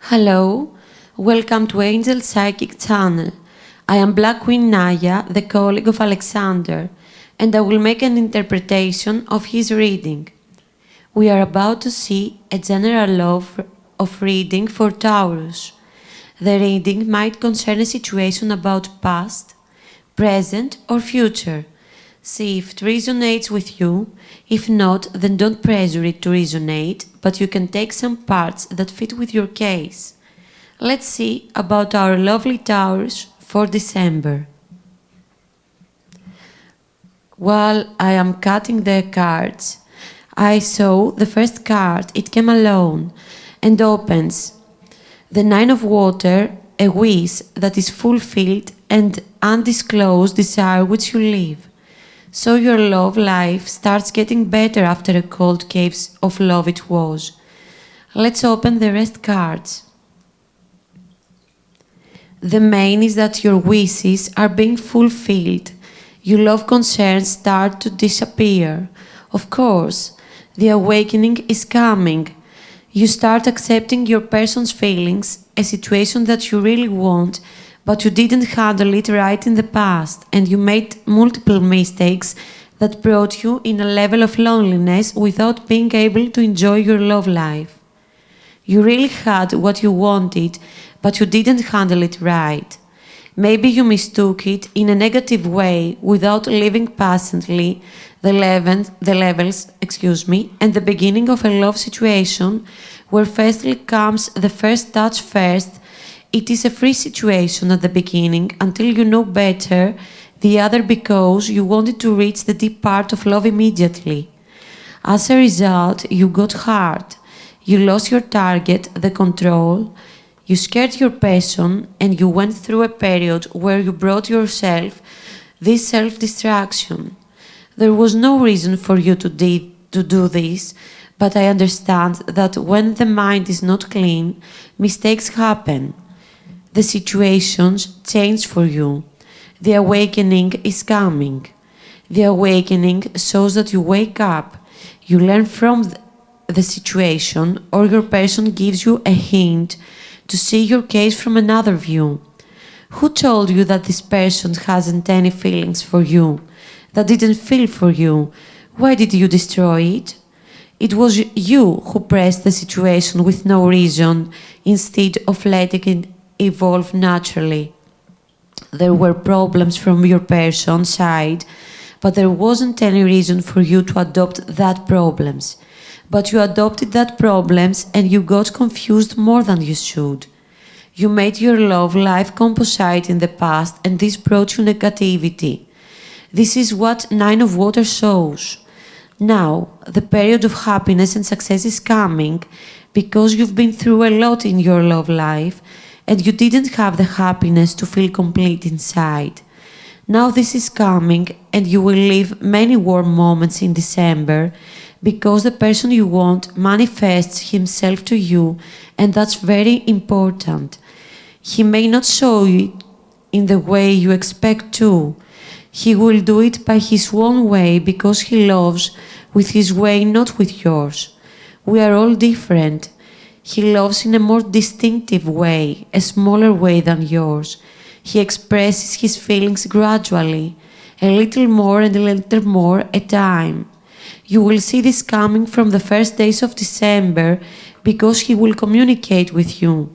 Hello, welcome to Angel Psychic channel. I am Black Queen Naya, the colleague of Alexander, and I will make an interpretation of his reading. We are about to see a general law of reading for Taurus. The reading might concern a situation about past, present or future. See if it resonates with you. If not, then don't pressure it to resonate, but you can take some parts that fit with your case. Let's see about our lovely Taurus for December. While I am cutting the cards, I saw the first card. It came alone and opens the Nine of Water, a wish that is fulfilled and undisclosed desire which you live. So your love life starts getting better after a cold cave of love it was. Let's open the rest cards. The main is that your wishes are being fulfilled. Your love concerns start to disappear. Of course, the awakening is coming. You start accepting your person's feelings, a situation that you really want, but you didn't handle it right in the past, and you made multiple mistakes that brought you in a level of loneliness without being able to enjoy your love life. You really had what you wanted, but you didn't handle it right. Maybe you mistook it in a negative way without living patiently the levels, and the beginning of a love situation where firstly comes the first touch first. It is a free situation at the beginning until you know better the other because you wanted to reach the deep part of love immediately. As a result, you got hurt. You lost your target, the control. You scared your person and you went through a period where you brought yourself this self-destruction. There was no reason for you to do this, but I understand that when the mind is not clean, mistakes happen. The situations change for you. The awakening is coming. The awakening shows that you wake up. You learn from the situation, or your person gives you a hint to see your case from another view. Who told you that this person hasn't any feelings for you? That didn't feel for you? Why did you destroy it? It was you who pressed the situation with no reason instead of letting it evolve naturally. There were problems from your person's side, but there wasn't any reason for you to adopt that problems. But you adopted that problems and you got confused more than you should. You made your love life composite in the past and this brought you negativity. This is what Nine of Water shows. Now, the period of happiness and success is coming because you've been through a lot in your love life and you didn't have the happiness to feel complete inside. Now this is coming and you will live many warm moments in December because the person you want manifests himself to you, and that's very important. He may not show it in the way you expect to. He will do it by his own way because he loves with his way, not with yours. We are all different. He loves in a more distinctive way, a smaller way than yours. He expresses his feelings gradually, a little more and a little more at a time. You will see this coming from the first days of December because he will communicate with you.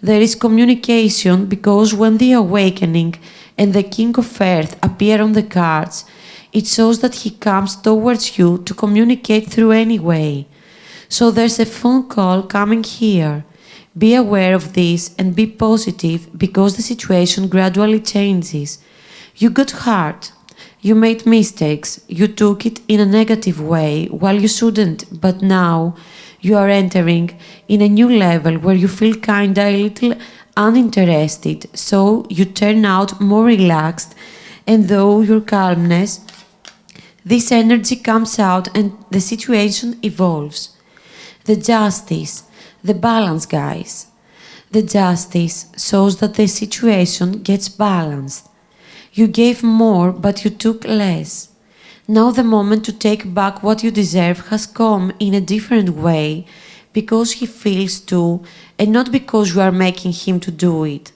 There is communication because when the awakening and the King of Earth appear on the cards, it shows that he comes towards you to communicate through any way. So there's a phone call coming here. Be aware of this and be positive because the situation gradually changes. You got hurt. You made mistakes. You took it in a negative way while you shouldn't, but now you are entering in a new level where you feel kinda a little uninterested, so you turn out more relaxed, and though your calmness, this energy comes out and the situation evolves. The justice, the balance, guys. The justice shows that the situation gets balanced. You gave more, but you took less. Now the moment to take back what you deserve has come in a different way because he feels to, and not because you are making him to do it.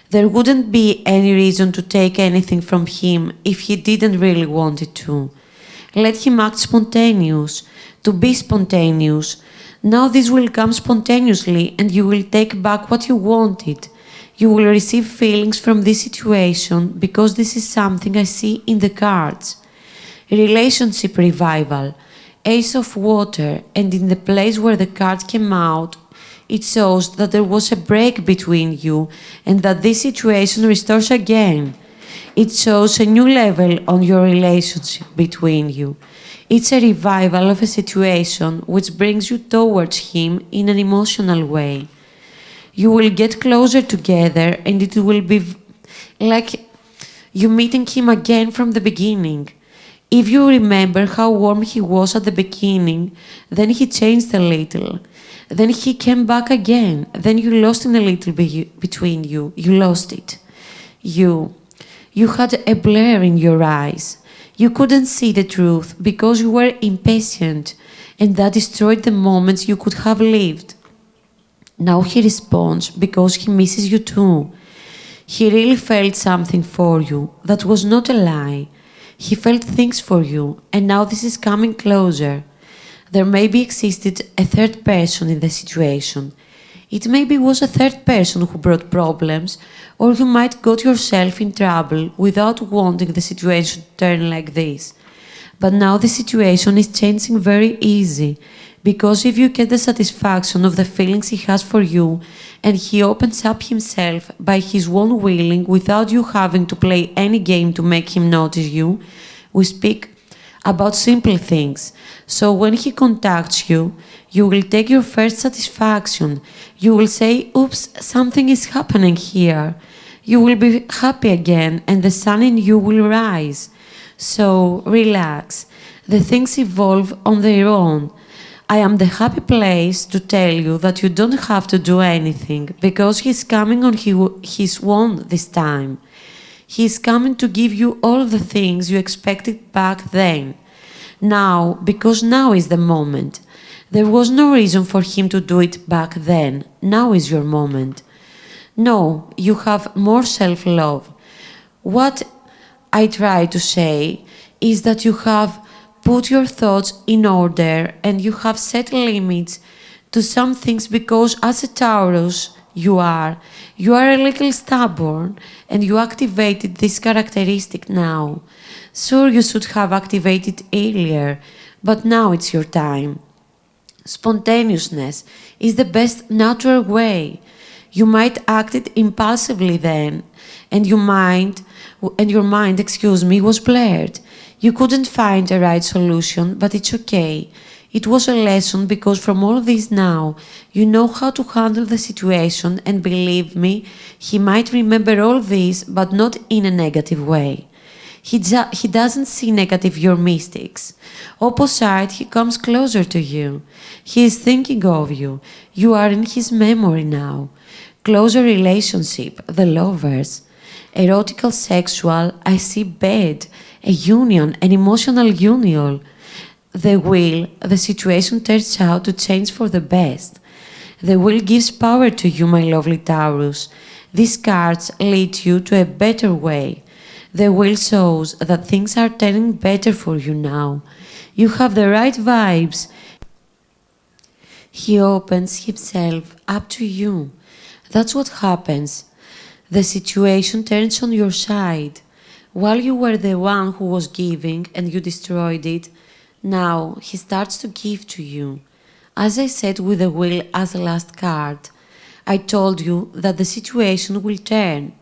There wouldn't be any reason to take anything from him if he didn't really want it to. Let him act spontaneous, to be spontaneous. Now this will come spontaneously and you will take back what you wanted. You will receive feelings from this situation because this is something I see in the cards. Relationship revival, Ace of Water, and in the place where the card came out, it shows that there was a break between you and that this situation restores again. It shows a new level on your relationship between you. It's a revival of a situation which brings you towards him in an emotional way. You will get closer together and it will be like you meeting him again from the beginning. If you remember how warm he was at the beginning, then he changed a little. Then he came back again. Then you lost in a little bit between you. You lost it. You had a blur in your eyes. You couldn't see the truth because you were impatient, and that destroyed the moments you could have lived. Now he responds because he misses you too. He really felt something for you. That was not a lie. He felt things for you, and now this is coming closer. There maybe existed a third person in the situation. It maybe was a third person who brought problems, or you might got yourself in trouble without wanting the situation to turn like this. But now the situation is changing very easy, because if you get the satisfaction of the feelings he has for you, and he opens up himself by his own willing without you having to play any game to make him notice you, we speak about simple things. So when he contacts you, you will take your first satisfaction. You will say, oops, something is happening here. You will be happy again and the sun in you will rise. So relax. The things evolve on their own. I am the happy place to tell you that you don't have to do anything because he's coming on his own this time. He is coming to give you all the things you expected back then. Now, because now is the moment. There was no reason for him to do it back then. Now is your moment. No, you have more self-love. What I try to say is that you have put your thoughts in order and you have set limits to some things because as a Taurus, you are a little stubborn and you activated this characteristic now. Sure, you should have activated earlier, but now it's your time. Spontaneousness is the best natural way. You might act it impulsively then, and your mind, was blurred. You couldn't find a right solution, but it's okay. It was a lesson because from all this now, you know how to handle the situation and believe me, he might remember all this but not in a negative way. He doesn't see negative your mistakes. Opposite, he comes closer to you. He is thinking of you. You are in his memory now. Closer relationship, the lovers. Erotical, sexual, I see bed, a union, an emotional union. The will, the situation turns out to change for the best. The will gives power to you, my lovely Taurus. These cards lead you to a better way. The will shows that things are turning better for you now. You have the right vibes. He opens himself up to you. That's what happens. The situation turns on your side. While you were the one who was giving and you destroyed it, now he starts to give to you. As I said with the will as the last card, I told you that the situation will turn,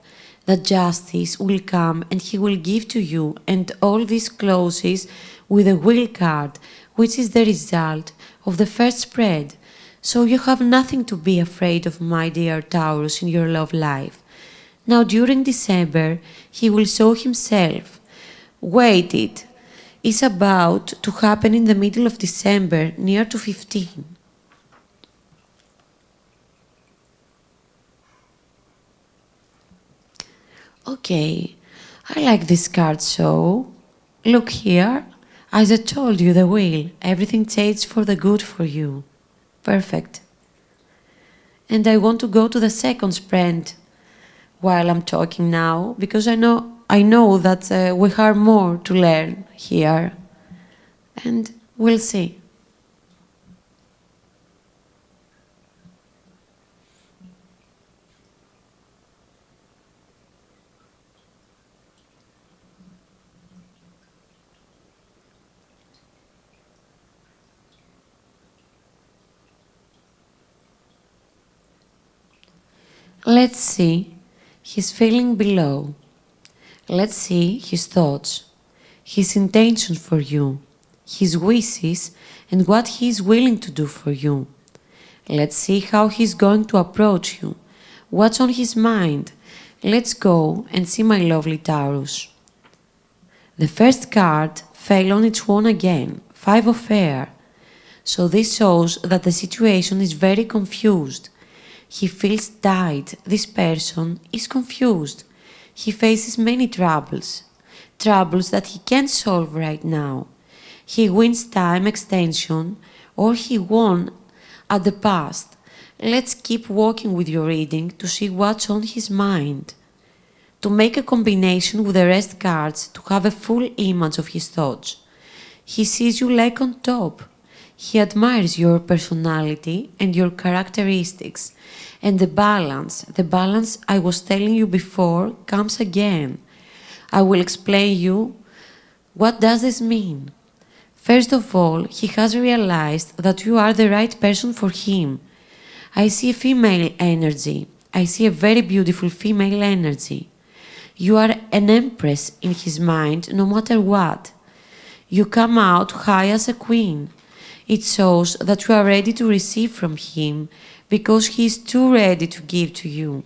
that justice will come and he will give to you, and all this closes with a will card, which is the result of the first spread. So you have nothing to be afraid of, my dear Taurus, in your love life. Now during December, he will show himself. Wait it. Is about to happen in the middle of December, near to 15. Okay, I like this card so. Look here, as I told you the wheel, everything changed for the good for you. Perfect. And I want to go to the second spread while I'm talking now, because I know that we have more to learn here. And we'll see. Let's see his feeling below. Let's see his thoughts, his intention for you, his wishes, and what he is willing to do for you. Let's see how he's going to approach you, what's on his mind. Let's go and see my lovely Taurus. The first card fell on its own again, 5 of air. So this shows that the situation is very confused. He feels tied. This person is confused. He faces many troubles that he can't solve right now. He wins time extension, or he won at the past. Let's keep walking with your reading to see what's on his mind. To make a combination with the rest cards to have a full image of his thoughts. He sees you like on top. He admires your personality and your characteristics. And the balance I was telling you before comes again. I will explain you what does this mean. First of all, he has realized that you are the right person for him. I see a female energy. I see a very beautiful female energy. You are an empress in his mind no matter what. You come out high as a queen. It shows that you are ready to receive from him because he is too ready to give to you.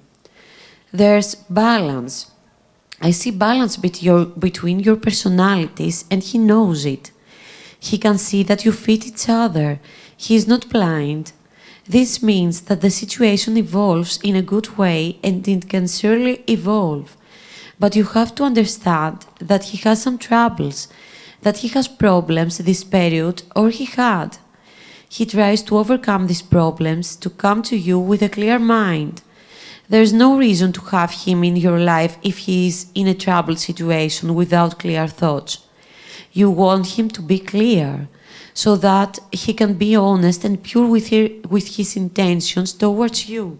There's balance. I see balance between your personalities, and he knows it. He can see that you fit each other. He is not blind. This means that the situation evolves in a good way, and it can surely evolve. But you have to understand that he has some troubles, that he has problems this period, or he had. He tries to overcome these problems to come to you with a clear mind. There's no reason to have him in your life if he is in a troubled situation without clear thoughts. You want him to be clear, so that he can be honest and pure with his intentions towards you.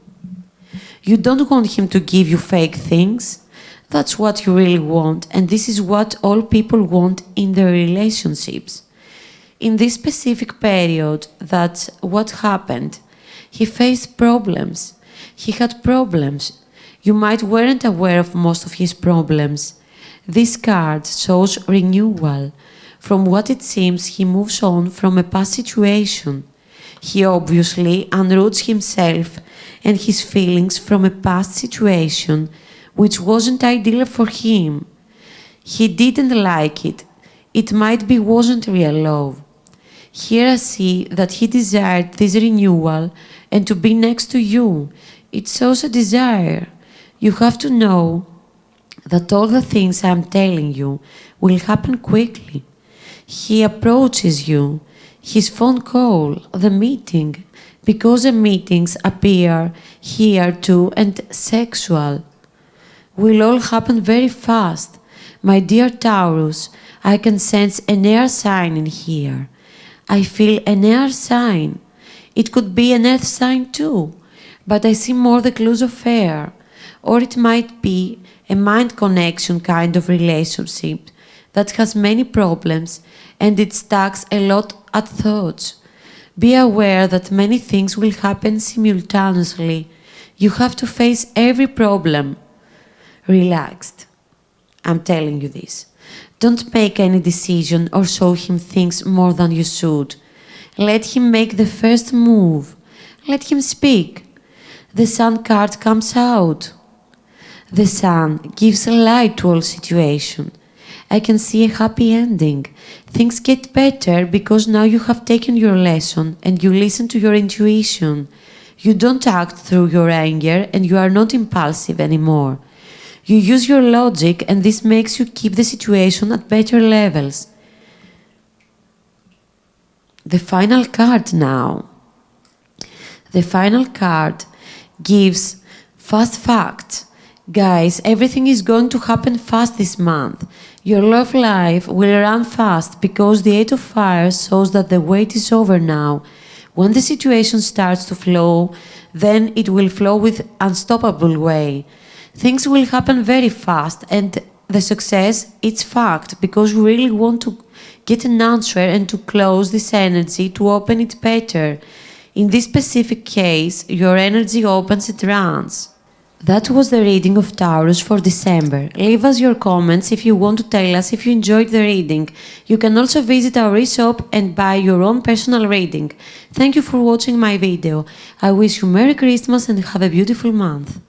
You don't want him to give you fake things. That's what you really want, and this is what all people want in their relationships. In this specific period, that's what happened. He faced problems. He had problems. You might weren't aware of most of his problems. This card shows renewal. From what it seems, he moves on from a past situation. He obviously unroots himself and his feelings from a past situation which wasn't ideal for him. He didn't like it. It might be wasn't real love. Here I see that he desired this renewal and to be next to you. It shows a desire. You have to know that all the things I'm telling you will happen quickly. He approaches you, his phone call, the meeting, because the meetings appear here too, and sexual will all happen very fast. My dear Taurus, I can sense an air sign in here. I feel an air sign. It could be an earth sign too, but I see more the clues of air. Or it might be a mind connection kind of relationship that has many problems and it stacks a lot at thoughts. Be aware that many things will happen simultaneously. You have to face every problem relaxed. I'm telling you this. Don't make any decision or show him things more than you should. Let him make the first move. Let him speak. The Sun card comes out. The Sun gives a light to all situation. I can see a happy ending. Things get better because now you have taken your lesson and you listen to your intuition. You don't act through your anger and you are not impulsive anymore. You use your logic and this makes you keep the situation at better levels. The final card now. The final card gives fast facts. Guys, everything is going to happen fast this month. Your love life will run fast because the Eight of Fire shows that the wait is over now. When the situation starts to flow, then it will flow with unstoppable way. Things will happen very fast, and the success, it's fact, because we really want to get an answer and to close this energy to open it better. In this specific case, your energy opens and runs. That was the reading of Taurus for December. Leave us your comments if you want to tell us if you enjoyed the reading. You can also visit our e-shop and buy your own personal reading. Thank you for watching my video. I wish you Merry Christmas and have a beautiful month.